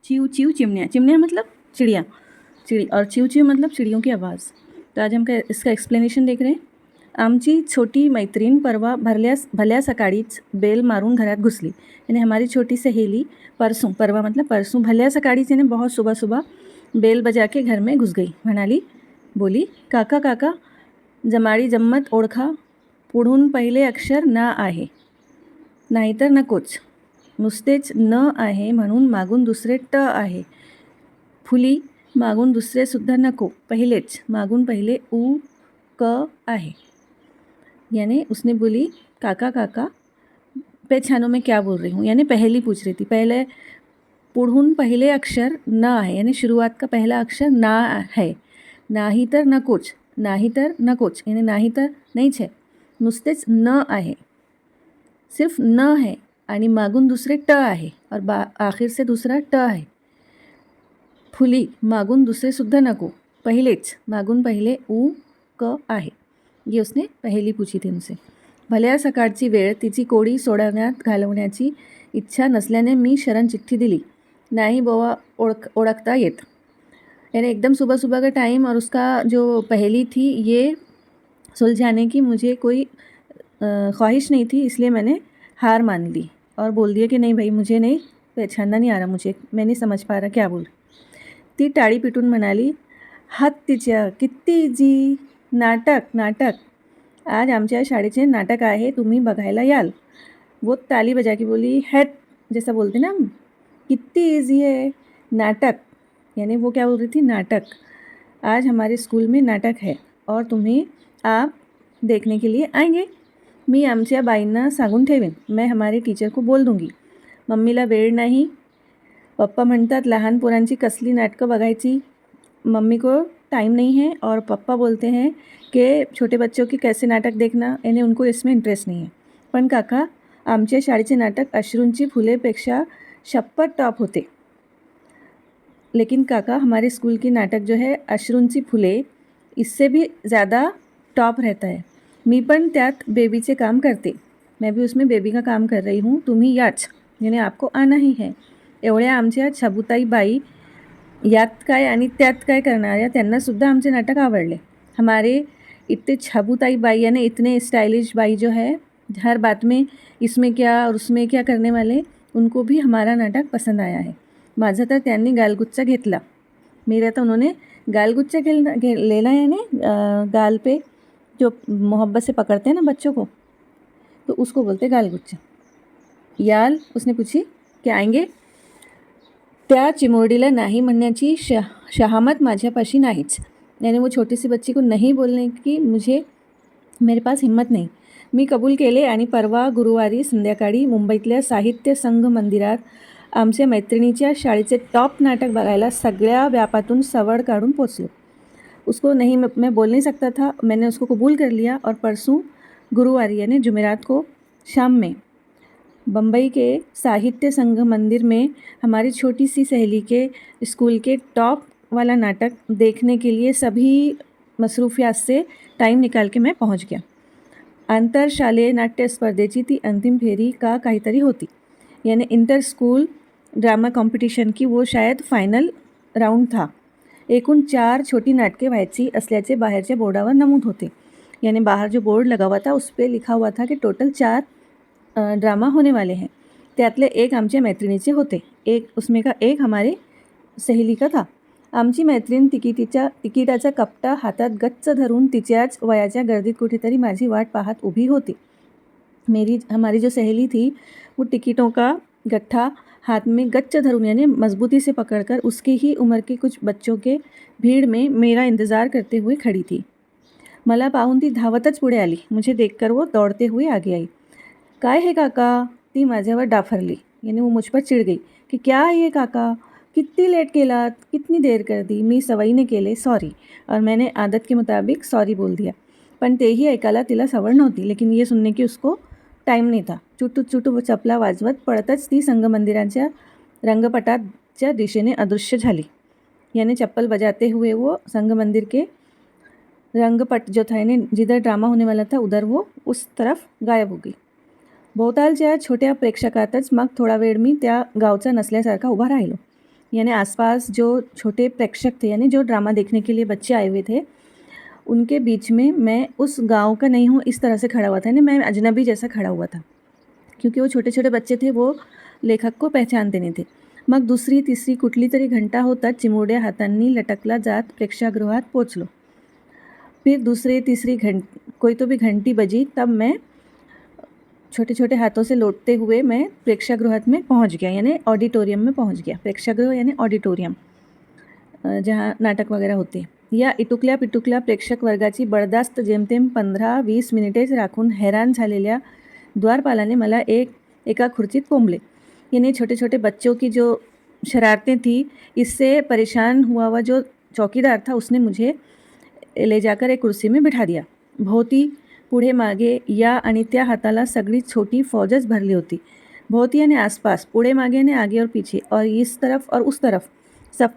Chew chew चिमनिया, चिमनिया मतलब चिड़िया, चिड़ी, और चिव चिव मतलब चिड़ियों की आवाज़। तो आज हम इसका एक्सप्लेनेशन देख रहे हैं। आमची छोटी मैत्रीण परवा भल्या सकाळीच बेल मारून घरात घुसली। यानी हमारी छोटी सहेली परसों, परवा मतलब परसों, भल्या सकाळीच यानी बहुत सुबह सुबह बेल बजा के घर में घुस गई। म्हणाली, बोली, काका काका, जमाडी जम्मत ओळखा, पुढून पहिले अक्षर ना आहे, नाहीतर नकोच, नुसतेच न आहे म्हणून मागून दुसरे ट आहे, फुली मागून दुसरे सुद्धा नको, पहिलेच मागून पहिले उ क आहे। यानी उसने बोली, काका काका, पहचानो मैं क्या बोल रही हूँ। यानी पहली पूछ रही थी, पहले पुढून पहले अक्षर न आहे, यानी शुरुआत का पहला अक्षर ना है, नाही तर नकोच, नाही तर नकोच यानी नाही तर नहींच है, नुसतेच न आहे, सिर्फ न है, आणि मागून दुसरे ट आहे, और आखिर से दूसरा ट आहे, फुली मागून दुसरे सुद्धा नको, पहिलेच मागून पहिले उ क आहे। ये उसने पहली पूछी थी उनसे। भल्या सकाळची वेळ तिची कोडी सोडण्यात घालवण्याची इच्छा नसल्याने मी शरण चिठ्ठी दिली, नाही बोवा ओळखता येत। यानी एकदम सुबह सुबह का टाइम, और उसका जो पहेली थी ये सुलझाने की मुझे कोई ख्वाहिश नहीं थी, इसलिए मैंने हार मान ली और बोल दिया कि नहीं भाई, मुझे नहीं पहचानना नहीं आ रहा, मैं नहीं समझ पा रहा क्या बोल। ती टाळी पिटून म्हणाली, हात तिच्या, किती इझी, नाटक नाटक, आज आमच्या शाळेचे नाटक आहे, तुम्ही बघायला याल। वो ताली बजा के बोली, हैट, जैसा बोलते ना हम, कितनी ईजी है, नाटक, यानी वो क्या बोल रही थी, नाटक, आज हमारे स्कूल में नाटक है और तुम्हें आप देखने के लिए आएंगे। मी आमच्या बाईंना सांगून ठेवीन, मैं हमारे टीचर को बोल दूंगी, मम्मीला वेळ नाही, पप्पा म्हणतात लहान पोरांची कसली नाटकं बघायची, मम्मी को टाइम नहीं है, और पप्पा बोलते हैं कि छोटे बच्चों की कैसे नाटक देखना, यानी उनको इसमें इंटरेस्ट नहीं है। पण काका, आमच्या शाळेचे नाटक अश्रूंची फुलेपेक्षा शप्पथ टॉप होते। लेकिन काका, हमारे स्कूल की नाटक जो है अश्रूंची फुले, इससे भी ज़्यादा टॉप रहता है। मी पण त्यात बेबीचे काम करते, मैं भी उसमें बेबी का काम कर रही हूँ, तुम्ही याच, यानी आपको आना ही है। एवढ्या आमच्या छबुताई बाई यात काय आणि त्यात काय करणाऱ्या, त्यांनासुद्धा आमचे नाटक आवडले। हमारे इतने छबुताई बाई यानी इतने स्टाइलिश बाई जो है, हर बात में इसमें क्या और उसमें क्या करने वाले, उनको भी हमारा नाटक पसंद आया है। माझा तर त्यांनी गालगुच्चा घेतला, मेरा तो उन्होंने गालगुच्चा लेना, यानी गाल पे जो मोहब्बत से पकड़ते हैं ना बच्चों को, तो उसको बोलते गालगुच्चा। याल, उसने पूछी, क्या आएंगे। त्या चिमुरडीला नाही म्हणण्याची शहामत माझ्यापाशी नाहीच, यानी वो छोटी सी बच्ची को नहीं बोलने की मेरे पास हिम्मत नाही। मी कबूल केले आणि परवा गुरुवारी संध्याकाळी मुंबईतल्या साहित्य संघ मंदिरात आमच्या मैत्रिणीच्या शाळेचे टॉप नाटक बघायला सगळ्या व्यापातून सवड काढून पोचलो। उसको नहीं, मैं बोल नहीं सकता था, मैंने उसको कबूल कर लिया, और परसों गुरुवार यानी जुमेरात को शाम में बम्बई के साहित्य संघ मंदिर में हमारी छोटी सी सहेली के स्कूल के टॉप वाला नाटक देखने के लिए सभी मसरूफियात से टाइम निकाल के मैं पहुंच गया। आंतरशालेय नाट्य स्पर्धेची ती अंतिम फेरी का काहीतरी होती, यानी इंटर स्कूल ड्रामा कंपटीशन की वो शायद फाइनल राउंड था। एकूण 4 छोटी नाटके व्हायची असल्याचे बाहेरच्या बोर्डावर नमूद होते, यानी बाहर जो बोर्ड लगा हुआ था उस पर लिखा हुआ था कि टोटल 4 ड्रामा होने वाले हैं। त्यातले एक आमच्या मैत्रिणीचे होते, उसमें का एक हमारे सहेली का था। आमची मैत्रीण तिकिटाचा कपटा हातात गच्च धरून तिच्याच वयाच्या गर्दीत कुठेतरी माझी वाट पाहत उभी होती। हमारी जो सहेली थी वो टिकटों का गट्ठा हाथ में गच्च धरून यानी मजबूती से पकड़कर उसकी ही उम्र के कुछ बच्चों के भीड़ में मेरा इंतज़ार करते हुए खड़ी थी। मला पाहून ती धावतच पुढे आली, मुझे देखकर वो दौड़ते हुए आगे आई। काय है काका, ती माझ्यावर डाफरली, यानी वो मुझ पर चिढ़ गई कि क्या है ये काका, कितनी लेट केलात, कितनी देर कर दी। मी सवयीने केले सॉरी, और मैंने आदत के मुताबिक सॉरी बोल दिया, पण तेही ऐकायला तिला सवड नव्हती, लेकिन ये सुनने की उसको टाईम नाही था। चुटू चुटू चपला वाजवत पळतच ती संगमंदिराच्या रंगपटाच्या दिशेने अदृश्य झाली। यानी चप्पल बजाते हुए वो संग मंदिर के रंगपट जो था, यानी जिधर ड्रामा होने वाला था उधर वो उस तरफ गायब हो गई. भोवतालच्या छोट्या प्रेक्षकातच मग थोडा वेळ मी त्या गावचा नसल्यासारखा उभा राहिलो. यानी आसपास जो छोटे प्रेक्षक थे, यानी जो ड्रामा देखने के लिए बच्चे आए हुए थे, उनके बीच में मैं उस गांव का नहीं हूँ इस तरह से खड़ा हुआ था. यानी मैं अजनबी जैसा खड़ा हुआ था, क्योंकि वो छोटे छोटे बच्चे थे, वो लेखक को पहचानते नाही थे. मग दुसरी तिसरी कुठली तरी घंटा होतात चिमुरड्या हातांनी लटकला जात प्रेक्षागृहात पोचलो. फिर दूसरे तीसरी कोई तो भी घंटी बजी, तब मैं छोटे छोटे हाथों से लौटते हुए मैं प्रेक्षागृहात में पहुंच गया, यानी ऑडिटोरियम में पहुंच गया. प्रेक्षागृह यानी ऑडिटोरियम, जहाँ नाटक वगैरह होते. या इटुकल्या पिटुकल्या प्रेक्षक वर्गाची बडदास्त जेमतेम 15-20 मिनिटेच राखून हैरान झालेल्या द्वारपालाने मला एका खुर्चीत कोंबले. यानी छोटे छोटे बच्चों की जो शरारतें थी, इससे परेशान हुआ हुआ जो चौकीदार था, उसने मुझे ले जाकर एक कुर्सी में बिठा दिया. भोवती पुढे मागे या आणि त्या हाताला सगळी छोटी फौजच भरली होती. भोवती यानी आसपास, पुढे मागे यानी आगे और पीछे, और इस तरफ और उस तरफ, सब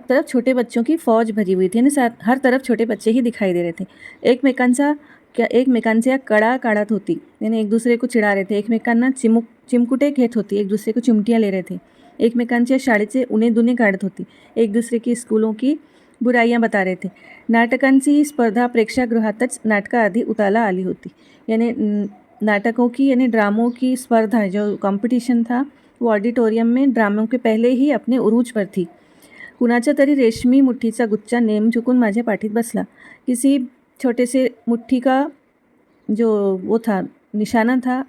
तरफ छोटे बच्चों की फौज भरी हुई थी. यानी हर तरफ छोटे बच्चे ही दिखाई दे रहे थे. एकमेकांच्या कडा काढत होती, यानी एक दूसरे को चिडा रहे थे. एकमेकांना चिमकुटे घेत होती, एक दूसरे को चिमटियाँ ले रहे थे. एकमेकांच्या शाळेचे उणे दुणे काढत होती, एक दूसरे की स्कूलों की बुराइयाँ बता रहे थे. नाटकांची स्पर्धा प्रेक्षागृहातच नाटकाआधी उताला आली होती. यानी नाटकों की, यानी ड्रामों की स्पर्धा, जो कंपटीशन था, वो ऑडिटोरियम में ड्रामों के पहले ही अपने उरूज पर थी. कुणाच्या तरी रेशमी मुठ्ठीचा गुच्छा नेम चुकून माझ्या पाठीत बसला. किसी छोटे से मुट्ठी का जो वो था, निशाना था,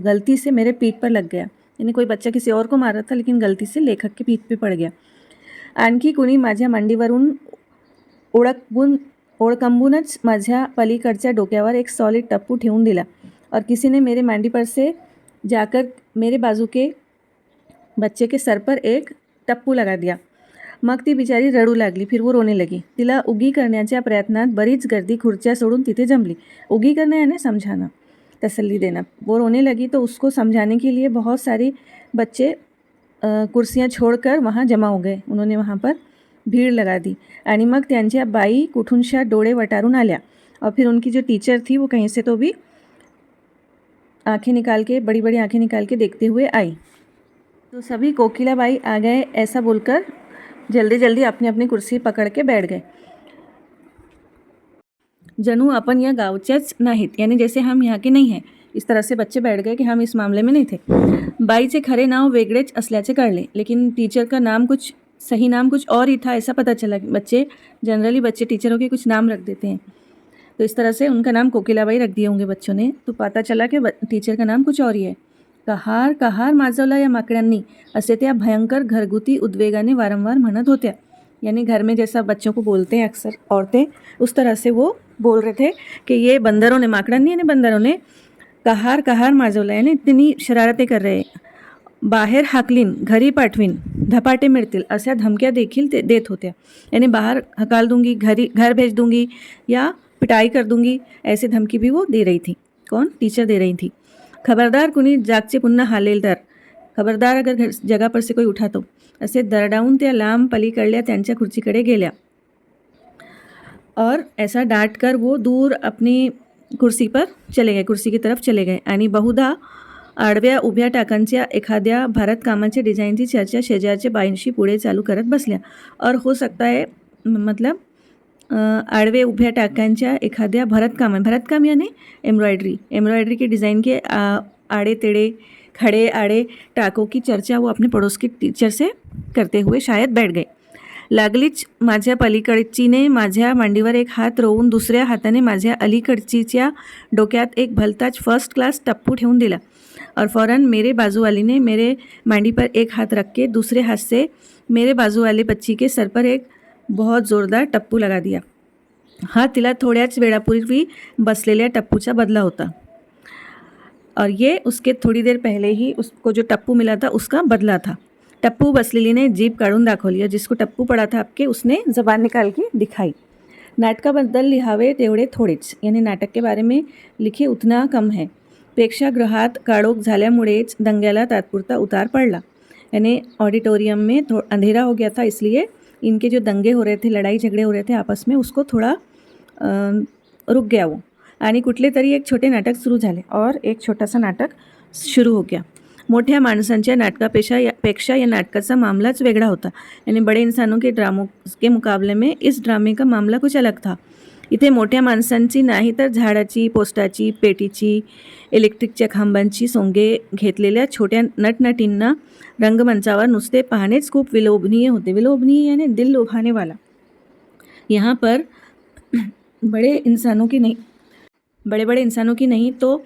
गलती से मेरे पीठ पर लग गया. यानी कोई बच्चा किसी और को मार रहा था, लेकिन गलती से लेखक के पीठ पे पड़ गया. आणखी कुणी माझ्या मांडीवरून ओळखंबूनच माझ्या पलीकडच्या डोक्यावर एक सॉलिड टप्पू ठेवून दिला, और किसी ने मेरे मांडी पर से जाकर मेरे बाजू के बच्चे के सर पर एक टप्पू लगा दिया. मग ती बिचारी रडू लागली. फिर वो रोने लगी. तिला उगी करण्याच्या प्रयत्नात बरीच गर्दी खुर्च्या सोडून तिथे जमली. उगी करना यानी समझाना, तसल्ली देना. वो रोने लगी तो उसको समझाने के लिए बहुत सारी बच्चे कुर्सियाँ छोड़कर वहाँ जमा हो गए. उन्होंने वहाँ पर भीड़ लगा दी. आणि मग त्यांच्या बाई कुठूनशा डोळे वटारून आल्या, और फिर उनकी जो टीचर थी वो कहीं से तो भी आंखें निकाल के, बड़ी बड़ी आंखें निकाल के देखते हुए आई. तो सभी कोकिलाबाई आ गए, ऐसा बोलकर जल्दी जल्दी अपनी अपनी कुर्सी पकड़ के बैठ गए. जणू अपन या गावच्याच नाहीत, यानी जैसे हम यहाँ के नहीं हैं, इस तरह से बच्चे बैठ गए कि हम इस मामले में नहीं थे. बाईचे खरे नाव वेगळेच असल्याचे कळले, लेकिन टीचर का नाम सही नाम कुछ और ही था, ऐसा पता चला. बच्चे टीचरों के कुछ नाम रख देते हैं, तो इस तरह से उनका नाम कोकिलाबाई रख दिए होंगे बच्चों ने. तो पता चला कि टीचर का नाम कुछ और ही है. कहार माजवला या माकड्यांनी, असे त्या भयंकर घरगुती उद्वेगाने वारंवार म्हणत होत्या. यानी घर में जैसा बच्चों को बोलते हैं अक्सर औरतें, उस तरह से वो बोल रहे थे कि ये बंदरों ने, माकडांनी यानी बंदरों ने कहार माजवला, यानी इतनी शरारतें कर रहे. बाहेर हाकलीन, घरी पाठवीन, धपाटे मिळतील अशा धमक्या देखील ते देत होत्या. यानी बाहर हकाल दूंगी, घर भेज दूंगी या पिटाई कर दूंगी, ऐसे धमकी भी वो दे रही थी. कौन? टीचर दे रही थी. खबरदार कुणी जागचे पुन्हा हालेल तर, खबरदार अगर जगह पर से कोई उठा तो, असे दरडावून त्या लांब पलीकडल्या त्यांच्या खुर्चीकडे गेल्या. और ऐसा डांट कर वो दूर अपनी कुर्सी पर चले गए, कुर्सी की तरफ चले गए. आणि बहुधा आडव्या उभ्या टाकांच्या एखाद्या भरतकामाच्या डिझाईनची चर्चा शेजारच्या बाईंशी पुढे चालू करत बसल्या. और हो सकता है, मतलब आडवे उभ्या टाकांच्या एखाद्या भरतकाम यानी एम्ब्रॉयडरी के डिज़ाइन के आड़े तेड़े, खड़े आड़े टाकों की चर्चा वो अपने पड़ोस के टीचर से करते हुए शायद बैठ गए. लागलीच माझ्या पलीकडचीने माझ्या मांडीवर एक हात रोवून दुसऱ्या हाताने माझ्या अलीकडचीच्या डोक्यात एक भलताच फर्स्ट क्लास टप्पू ठेवून दिला. और फ़ौरन मेरे बाजू वाली ने मेरे मांडी पर एक हाथ रख के दूसरे हाथ से मेरे बाजू वाले बच्ची के सर पर एक बहुत ज़ोरदार टप्पू लगा दिया. हा तिला थोड्याच वेळापूर्वी बसलेल्या टप्पूचा बदला होता, और ये उसके थोड़ी देर पहले ही उसको जो टप्पू मिला था उसका बदला था. टप्पू बसलेली ने जीभ काढून दाखवली, और जिसको टप्पू पड़ा था आपके, उसने ज़बान निकाल के दिखाई. नाटकाबद्दल लिहावे तेवढे थोडेच, यानी नाटक के बारे में लिखे उतना कम है. प्रेक्षागृहात काळोख झाल्यामुळेच दंग्याला तात्पुरता उतार पडला. यानी ऑडिटोरियम में अंधेरा हो गया था, इसलिए इनके जो दंगे हो रहे थे, लड़ाई झगड़े हो रहे थे आपस में, उसको थोड़ा रुक गया वो. आणि कुठले तरी एक छोटे नाटक सुरू झाले और एक छोटासा नाटक शुरू हो गया. मोठ्या माणसांच्या पेक्षा या नाटकाचा मामलाच वेगळा होता. यानी बड़े इंसानों के ड्रामों के मुकाबले में इस ड्रामे का मामला कुछ अलग था. इथे मोठ्या माणसांची नाही तर झाडाची, पोस्टाची, पेटीची, इलेक्ट्रिकच्या खांबांची सोंगे घेतलेल्या छोट्या नटनटींना रंगमंचावर नुसते पाहणेच खूप विलोभनीय होते. विलोभनीय यानी दिल लुभाने वाला. यहाँ पर बड़े बड़े इंसानों की नहीं तो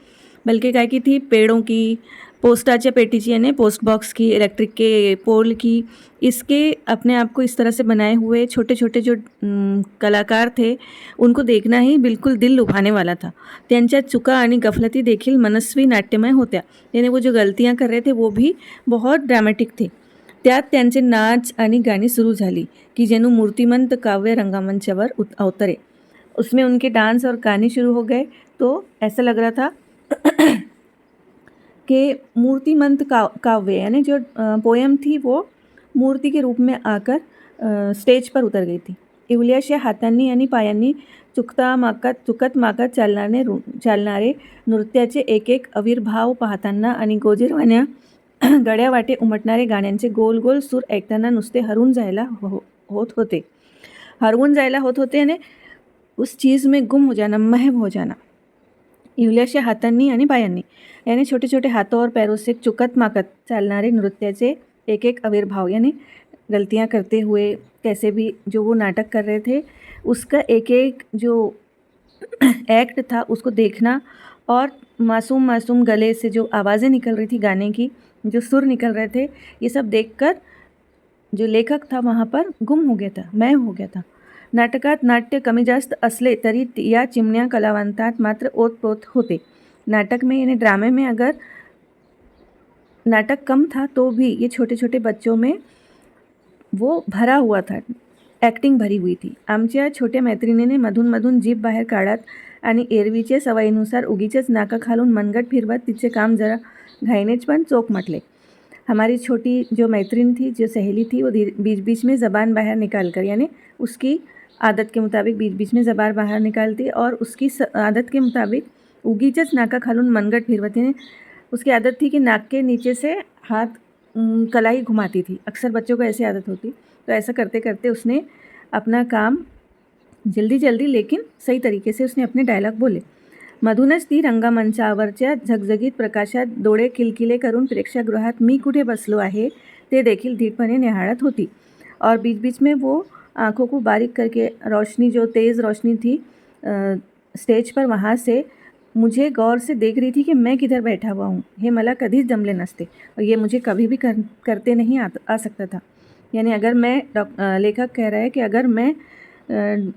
बल्कि काय की थी, पेड़ों की, पोस्टाच्या पेटीची यानी पोस्ट बॉक्स की, इलेक्ट्रिक के पोल की, इसके अपने आप को इस तरह से बनाए हुए छोटे छोटे जो कलाकार थे, उनको देखना ही बिल्कुल दिल लुभाने वाला था. त्यांच्या चुका आणि गफलती देखील मनस्वी नाट्यमय होत्या. यानी वो जो गलतियाँ कर रहे थे वो भी बहुत ड्रामेटिक थे. त्यात त्यांचे नाच आणि गाणी सुरू झाली की जणू मूर्तिमंत काव्य रंगमंचावर अवतरे. उसमें उनके डांस और गाने शुरू हो गए तो ऐसा लग रहा था कि मूर्तिमंत काव्य यानी जो पोएम थी वो मूर्ति के रूप में आकर स्टेज पर उतर गई थी. इवल्याशा हातांनी आणि पायांनी चुकत माकत चालणारे नृत्याचे एक एक आविर्भाव पाहताना आणि गोजीरवाण्या गड्यावाटे उमटणारे गाण्यांचे गोल गोल सूर ऐकताना नुसते हरवून जायला होत होते आणि उस चीज़ में गुम हो जाना, महव हो जाना. इवल्याशा हातांनी आणि पायांनी यानी छोटे छोटे हाथों और पैरों से चुकत माकत चालनारे नृत्याचे एक एक आविर्भाव यानी गलतियां करते हुए कैसे भी जो वो नाटक कर रहे थे उसका एक एक जो एक्ट था उसको देखना और मासूम मासूम गले से जो आवाज़ें निकल रही थी गाने की, जो सुर निकल रहे थे, ये सब देखकर जो लेखक था वहाँ पर गुम हो गया था, मैं हो गया था. नाटकात नाट्य कमी जास्त असले तरी या चिमण्या कलावंतात मात्र ओतप्रोत होते. नाटक में यानी ड्रामे में अगर नाटक कम था तो भी ये छोटे छोटे बच्चों में वो भरा हुआ था, ॲक्टिंग भरी हुई थी. आमच्या छोट्या मैत्रिणीने मधून जीभ बाहेर काढत आणि एरवीच्या सवयीनुसार उगीचेच नाकाखालून मनगट फिरवत तिचे काम जरा घाईनेच पण चोख म्हटले. हमारी छोटी जो मैत्रीण थी, जो सहेली थी, वो बीच बीच में ज़बान बाहर निकाल कर यानी उसकी आदत के मुताबिक बीच बीच में ज़बान बाहर निकालती और उसकी आदत के मुताबिक उगीचच नाका खालून मनगट फिरवती ने. उसकी आदत थी कि नाक के नीचे से हाथ कलाई घुमाती थी. अक्सर बच्चों को ऐसी आदत होती. तो ऐसा करते करते उसने अपना काम जल्दी लेकिन सही तरीके से उसने अपने डायलॉग बोले. मधूनच ती रंगमंचावरच्या झगझगीत प्रकाशात डोळे किलकिले करून प्रेक्षागृहात मी कुठे बसलो आहे ते देखील धीटपणे निहाळत होती. और बीच बीच में वो आँखों को बारीक करके रोशनी, जो तेज़ रोशनी थी स्टेज पर, वहाँ से मुझे गौर से देख रही थी कि मैं किधर बैठा हुआ हूँ. हे मला कधीच जमले नसते और ये मुझे कभी भी करते नहीं आ सकता था. यानी अगर मैं लेखक कह रहा है कि अगर मैं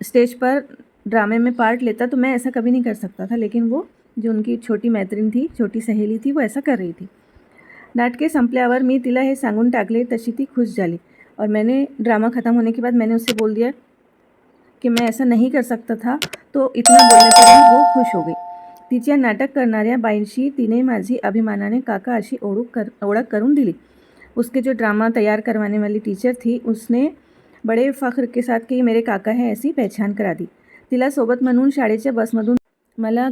स्टेज पर ड्रामे में पार्ट लेता तो मैं ऐसा कभी नहीं कर सकता था, लेकिन वो जो उनकी छोटी मैत्रीण थी, छोटी सहेली थी, वो ऐसा कर रही थी. नाटके संपल्यावर मी तिला हे सांगून टाकले तशी ती खुश झाली और मैंने ड्रामा ख़त्म होने के बाद मैंने उससे बोल दिया कि मैं ऐसा नहीं कर सकता था. तो इतना बोलने पर वो खुश हो गई. तिच्या नाटक करणाऱ्या बाईंशी तिने माझी अभिमानाने काका अशी ओळख करून दिली. उसके जो ड्रामा तैयार करवाने वाली टीचर थी उसने बड़े फ़ख्र के साथ कि मेरे काका है ऐसी पहचान करा दी. तिला सोबत म्हणून शाळेच्या बसमधून मला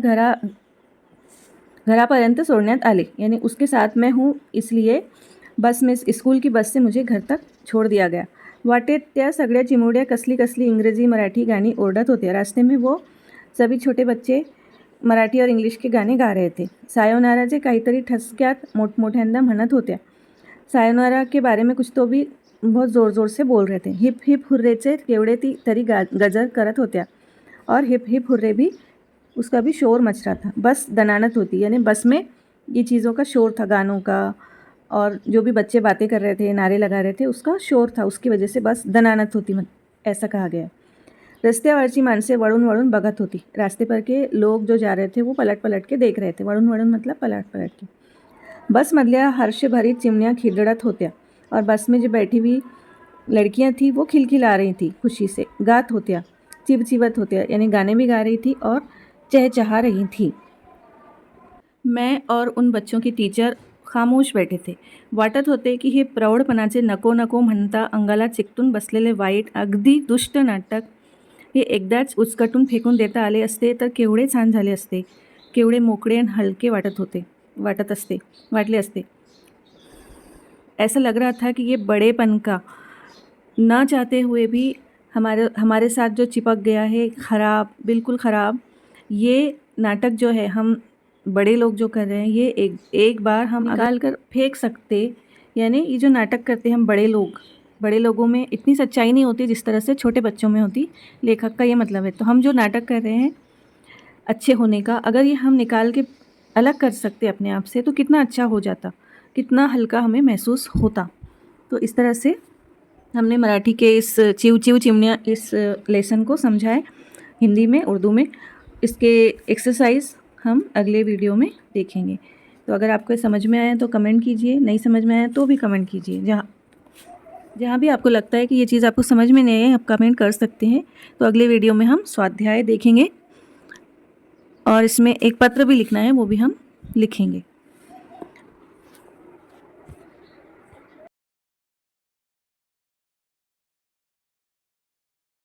घरापर्यंत सोडण्यात आले. यानी उसके साथ मैं हूँ इसलिए बस में, स्कूल की बस से मुझे घर तक छोड़ दिया गया. वाटेत त्या सगळ्या चिमुरड्या कसली इंग्रजी मराठी गाणी ओरडत होत्या. रास्ते में वो सभी छोटे बच्चे मराठी और इंग्लिश के गाने गा रहे थे. सायोनाराचे काहीतरी ठसक्यात मोठमोठ्यांदा म्हणत होत्या. सायोनारा के बारे में कुछ तो भी बहुत ज़ोर ज़ोर से बोल रहे थे. हिप हिप हुर्रेचे केवढे तरी गजर करत होत्या और हिप हिप हुर्रे भी, उसका भी शोर मच रहा था. बस दनानत होती, यानी बस में ये चीज़ों का शोर था, गानों का, और जो भी बच्चे बातें कर रहे थे, नारे लगा रहे थे, उसका शोर था. उसकी वजह से बस दनानत होती, ऐसा कहा गया. रस्त्यावरची माणसे वळून वळून बघत होती. रास्ते पर के लोग जो जा रहे थे वो पलट पलट के देख रहे थे. वळून वळून मतलब पलट पलट के. बसमधल्या हर्षभरीत चिमण्या खिदळत होत्या और बस में जो बैठी हुई लड़कियां थी वो खिलखिला रही थी, खुशी से गात होत्या, चिवचिवत होत्या, यानी गाने भी गा रही थी और चहचहा रही थी. मैं और उन बच्चों की टीचर खामोश बैठे थे. वाटत होते की हे प्रौढपणाचे नको नको म्हणता अंगाला चिकटून बसलेले वाईट अगदी दुष्ट नाटक हे एकदाच उचकटून फेकून देता आले असते तर केवढे छान झाले असते, केवढे मोकळे आणि हलके वाटले असते. ऐसा लग रहा था कि ये बड़ेपन का ना चाहते हुए भी हमारे साथ जो चिपक गया है, ख़राब, बिल्कुल ख़राब. ये नाटक जो है हम बड़े लोग जो कर रहे हैं, ये एक बार हम निकाल कर फेंक सकते. यानी ये जो नाटक करते हैं हम बड़े लोगों में इतनी सच्चाई नहीं होती जिस तरह से छोटे बच्चों में होती. लेखक का ये मतलब है. तो हम जो नाटक कर रहे हैं अच्छे होने का, अगर ये हम निकाल के अलग कर सकते अपने आप से तो कितना अच्छा हो जाता, कितना हल्का हमें महसूस होता. तो इस तरह से हमने मराठी के इस चिव चिव चिमनिया इस लेसन को समझा है हिंदी में, उर्दू में. इसके एक्सरसाइज हम अगले वीडियो में देखेंगे. तो अगर आपको समझ में आया तो कमेंट कीजिए, नहीं समझ में आया तो भी कमेंट कीजिए. जहाँ भी आपको लगता है कि ये चीज़ आपको समझ में नहीं है, आप कमेंट कर सकते हैं. तो अगले वीडियो में हम स्वाध्याय देखेंगे और इसमें एक पत्र भी लिखना है, वो भी हम लिखेंगे.